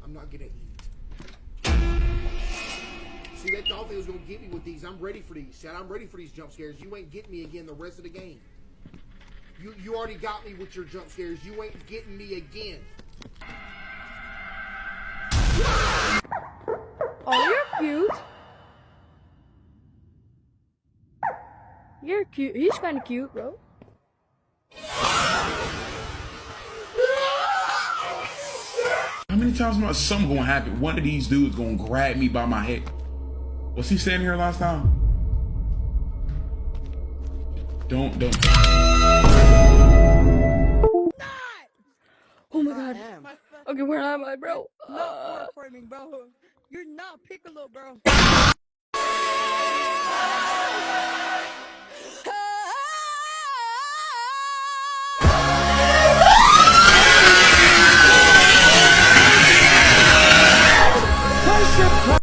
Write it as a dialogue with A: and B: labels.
A: I'm not gonna eat. See, they thought they was gonna get me with these. I'm ready for these. Chad, I'm ready for these jump scares. You ain't getting me again the rest of the game. You already got me with your jump scares. You ain't getting me again.
B: Oh, you're cute. You're cute. He's kind of cute, bro.
C: How many times am something gonna happen? One of these dudes gonna grab me by my head. Was he standing here last time? Don't.
B: Oh my god. Okay, where am I, bro?
D: Not warframing, bro. You're not Piccolo, bro.